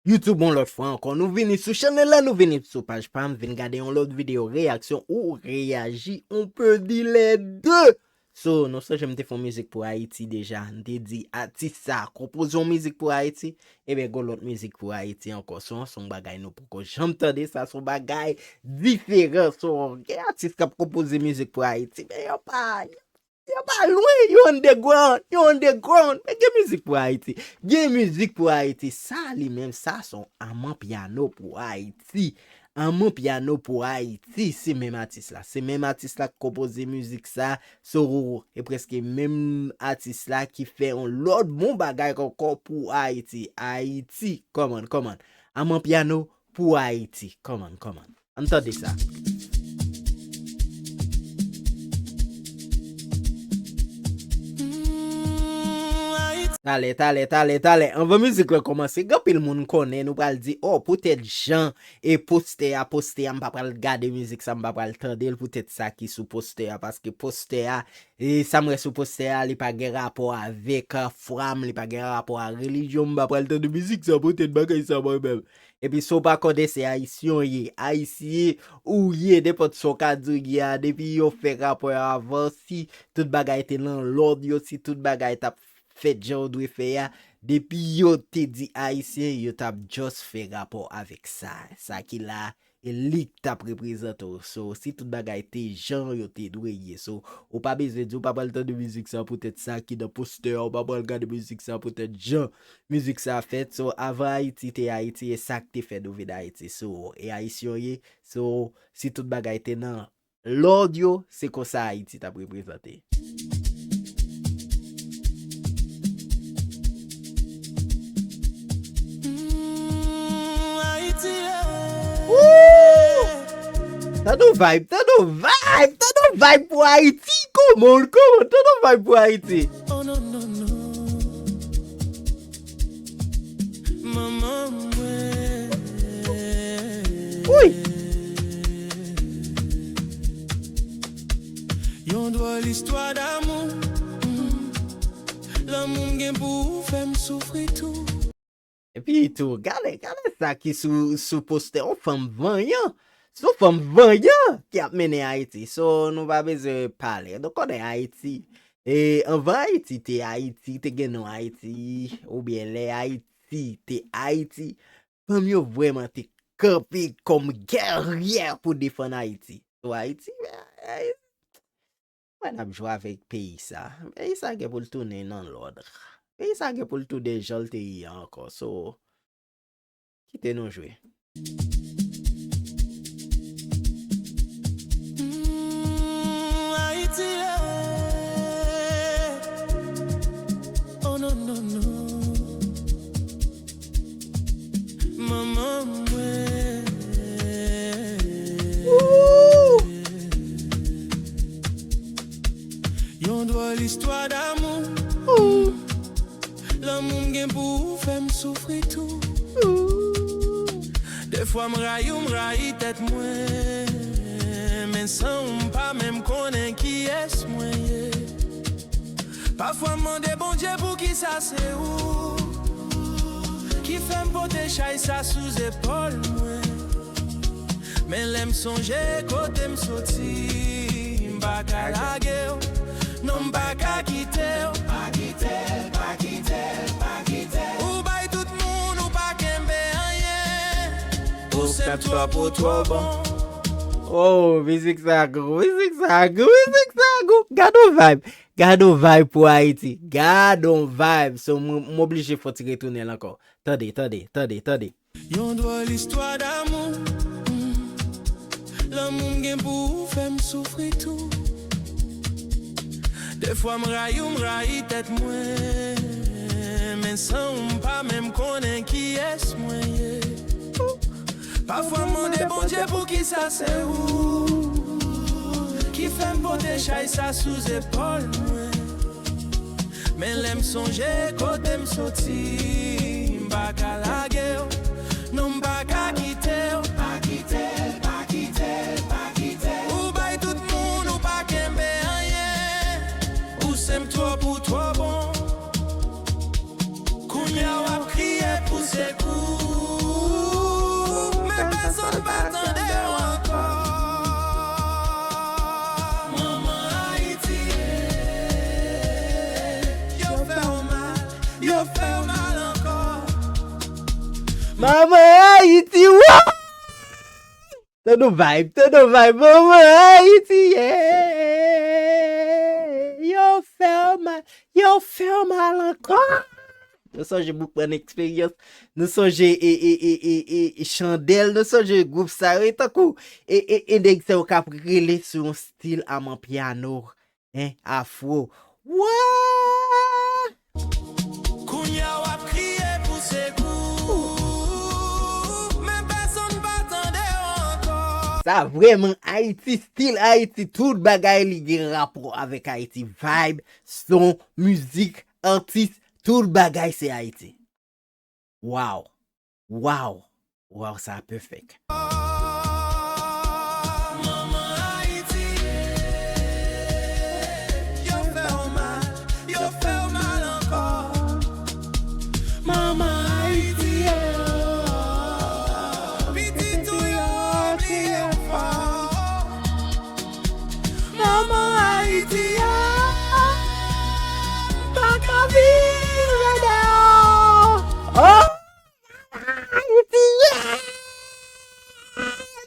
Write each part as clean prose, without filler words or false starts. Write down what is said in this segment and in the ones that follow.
YouTube on l'autre fois encore. Nous venons sur channel là, nous venons sur page pam, venons regarder une autre vidéo réaction ou réagir. On peut dire les deux. So, non ça j'aime te faire musique pour Haïti déjà. On te dit artiste ça, composons musique pour Haïti. Et bien go l'autre musique pour Haïti encore. Son bagay nous pour j'entendais ça, son bagay différent. Son artiste qui a composé musique pour Haïti. Mais y'a pas loin, you underground. Mais gen musique pour Haïti. Gen musique pour Haïti. Ça, lui-même, ça, son amant piano pour Haïti. Amant piano pour Haïti, c'est même artiste là. C'est même artiste là qui compose musique ça. So, et presque même artiste là qui fait un lot bon bagay encore pour Haïti. Haïti, come on. Amant piano pour Haïti. Come on. Entendez ça. Tale. On va musique là commencer. Gapil moun connaît, nous pral dire oh peut-être Jean et poster m'pa pral regarder musique ça m'pa pral tande peut-être ça qui sous poster parce que poster et ça me sous poster li pa gen rapport avec fram, li pa gen rapport à religion m'pa pral tande musique ça peut-être bagay ça même. Et puis so pas connaître c'est haïtien ou yé n'importe son cadre ya depuis yo fait rapport avant si tout bagay était dans l'ordre yo si tout bagay t'a fait Jodi fait ya depuis yo te dit haïtien yo t'a juste fait rapport avec ça qui là et lik t'a représente so si tout bagay te genre yo te doué so ou pas besoin de pas le temps de musique ça peut-être ça qui dans poster ou pas regarder musique ça peut-être genre musique ça fait so avant Haïti te Haïti et ça que te fait de d'Haïti so et haïtien so si tout bagay te nan l'audio c'est comme ça Haïti t'a représenté. T'as no vibe pour Haïti, comment, t'as no vibe pour Haïti. Oh non, maman, oui. Yon doit l'histoire d'amour, l'amour gen pour faire me souffrir tout. Et puis tout, regardez ça qui sous poster on femme voyant. So femme voyant qui a mené Haïti. So nous va besoin parler. Donc on est Haïti. Et avant Haïti, t'es gen non Haïti ou bien les Haïti, t'es Haïti. Femme yo vraiment t'es campé comme guerrière pour défendre Haïti. So Haïti, madame joue avec pays ça. Pays ça qui pour le tourner dans l'ordre. Pays ça qui pour le tour des gens t'es encore. So quittez nous jouer. Oh non, maman, yon doit l'histoire d'amour, l'amour gen pour faire me souffrir tout. Des fois m'raille tête moi, mais sans pas même connaître qui est moi. Parfois m'demande bon Dieu pour qui ça c'est où, qui fait m'porter chai ça sous épaule moi. Mais l'aime songer côté m'sorti, m'pa ka lage, non m'pa ka quitter, pas quitter. Ou bay tout monde ou pas kembe rien, ou c'est toi pour toi bon. Oh, musique ça go. Gado vibe pour Haïti. Gado vibe. So, m'oblige faut tirer tourner encore. Tande. Yon doit l'histoire d'amour, l'amour gen pour faire me souffrir tout. Des fois m'raille tête moi, mais sans pas même connaître qui est moi. Parfois m'demande bon Dieu pour qui ça c'est où, qui fait m'porter chai ça sous épaule moi. Mais l'aime songer côté m'sorti, m'pa ka lage, non m'pa ka quitter, pas quitter. Ou bay tout monde ou pas kembe rien, ou c'est toi pour toi bon. Kounya wap crier pour ses coups. Maman Ayiti, wow! Tout nou vibe, Maman Ayiti, yeah! Yo fè mal encore. Nous songe beaucoup prendre expérience, nous songe chandelle, nous songe groupe ça, et tant coup, et dès que c'est au rele sur un style à mon piano, hein, afro. What? Kounya wap kriye pou se kou, men personne pa tande encore. Ça vraiment Haïti, style Haïti, tout bagay li gen rapport avec Haïti, vibe, son, musique, artiste, tout bagay c'est Haïti. Wow, ça perfect. Maman Ayiti, yo fè ou mal encore. Maman Ayiti, piti tou yo oublié fort. Maman Ayiti, pa ka vivre dehors. Oh! Haïti, yeah!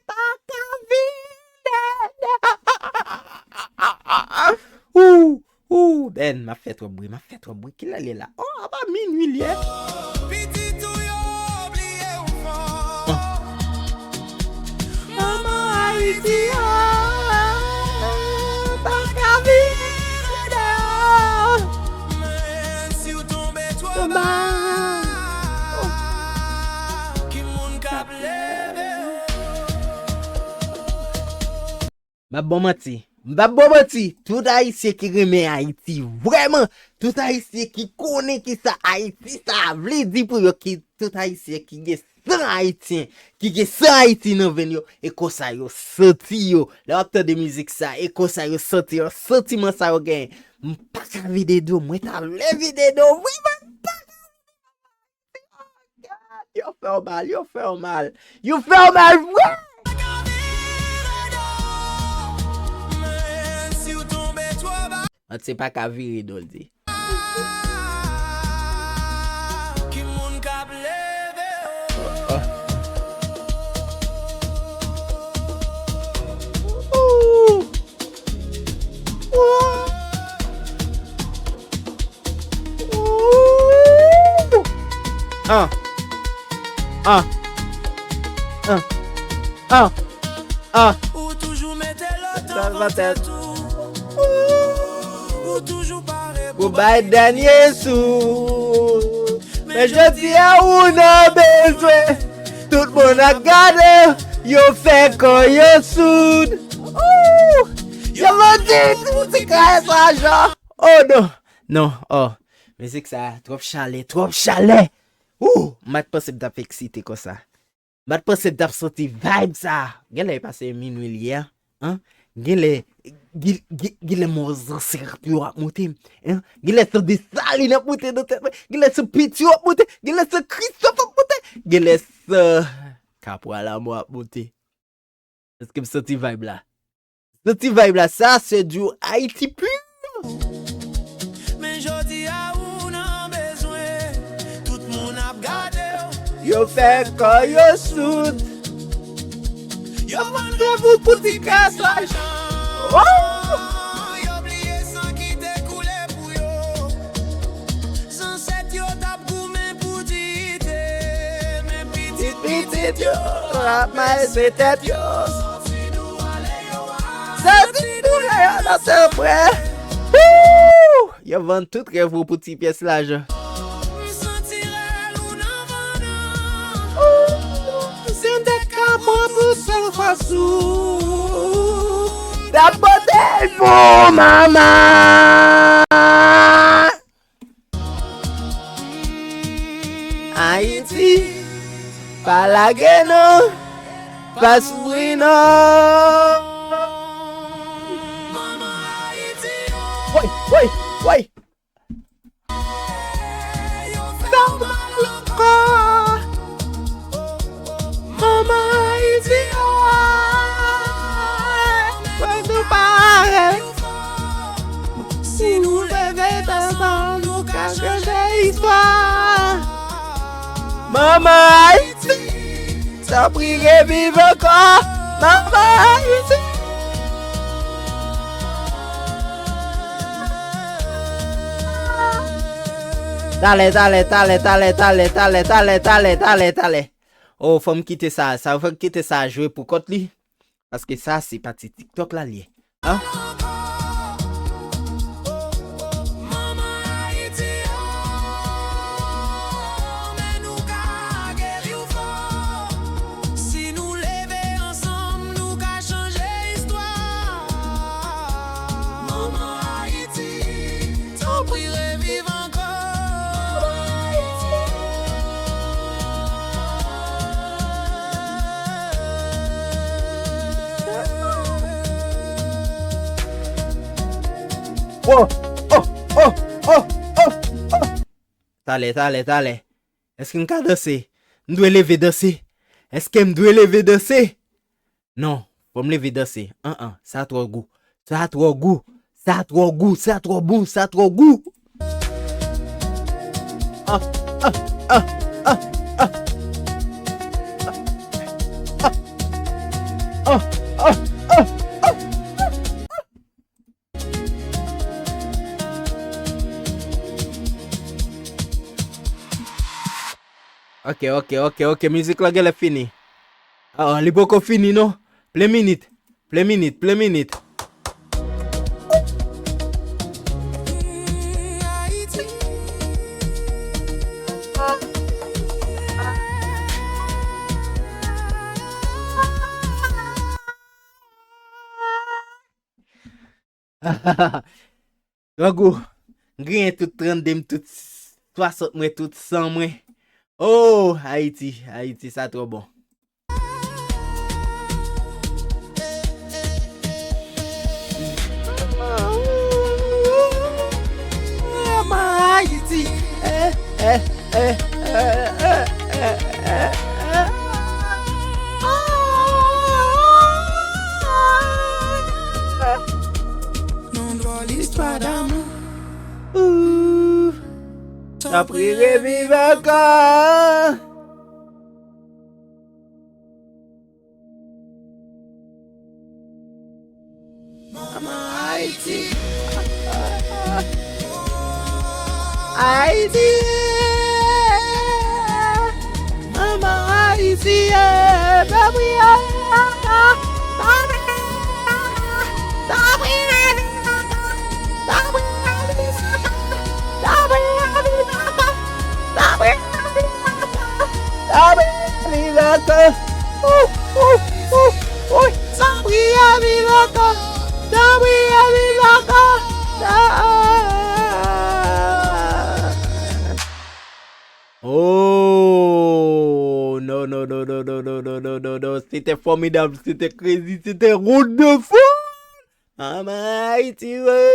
Pas qu'à vivre. Ben, m'a fait trop bruit, qu'il allait là. Oh, bah, minuit, là. Piti tou yo oublié ou fort. Maman Ayiti, Pas qu'à vivre dehors. men si ou tombe trop bas, ki moun kap leve. Ma bon menti, tout haïtien qui remet Haïti, vraiment, tout haïtien qui connaît qui ça Haïti, ça vle di pour yo qui tout haïtien qui gen 100 haïtien, qui gen 100 haïti nan ven yo, et comme ça yo senti yo, la opte de musique ça, et comme ça yo senti yo, sentiment ça yo gen, m'pas ka vide do, moi ta vle vide do, oui, yo fè mal, ouais! Men si ou tombe trop bas, On sait pas qu'à virer d'ol di. ki moun kap leve. Ouh. Ouh. Ouh. Ah. Ou toujou mette l'autre Ça va avant tête. tout. Ou toujou pare Pour bay dernier sou. Mais je dis à ou nan besoin. Tout le monde a gardé. Yo fait quand yo soude. Ouh. Yo m'a dit tout c'est quand ça genre. Oh non. Non, oh. Musique ça, trop chalet. Ouh. Mat pense d'ap excité comme ça. Mat pense d'ap senti vibe ça. Gen lè passé minuit hier, hein? Gen lè mozan serpi wap monte, hein? Gen lè se desali nap monte dans tête, gen lè se piti wap monte, gen lè se Christophe wap monte, gen lè se Kapwala wap monte. Est-ce que me senti vibe là? Senti vibe là, ça c'est du Haïti pur. Men jodi a ou nan bezwen, tout moun ap gade Yo fait quand yo soude. yo mande Vous pouti casse. Oh! yo oublié san ki te koule pou yo. San set yo tap goumen pou dite, men pitit yo, rap mal c'est tête yo. sorti nou ale yo a. Sorti nou la yo dans ce prêt. Ouh! Yo vend tout rêve pour petit pièce là, je. Sentire ou nan vanan. C'est un décapant pour seul façon. D'apporter pour maman. Haïti, pas la guénon, pas sourino. Maman Ayiti, Ouais. yo fè ou mal Encore. Maman Ayiti, ouais, tout pareil. Si nous levons ensemble, nous cachons l'histoire. Maman Ayiti. ça prie revive encore. Maman Ayiti. Dale. Oh, faut me quitter ça. Ça faut quitter ça à jouer pour côté li. Parce que ça, c'est parti TikTok là lié. Hein? Oh. Tale. Est-ce que m'ka danser? M'doit lever danser? Est-ce que m'doit lever danser? Non, faut me lever danser. Ça a trop goût. Ça a trop bon. Ok, musique la gueule est finie. Ah, les beaucoup fini, non? Play minute. Dragou, rien tout 30, tout 60, tout 100, Oh, Haïti, ça trop bon. Haïti, Non doit l'histoire d'amour. Ça prie revive encore. Maman Ayiti. Maman Ayiti, baby. Oh non, c'était formidable, c'était crazy, c'était route de fou. Maman Ayiti, ouais.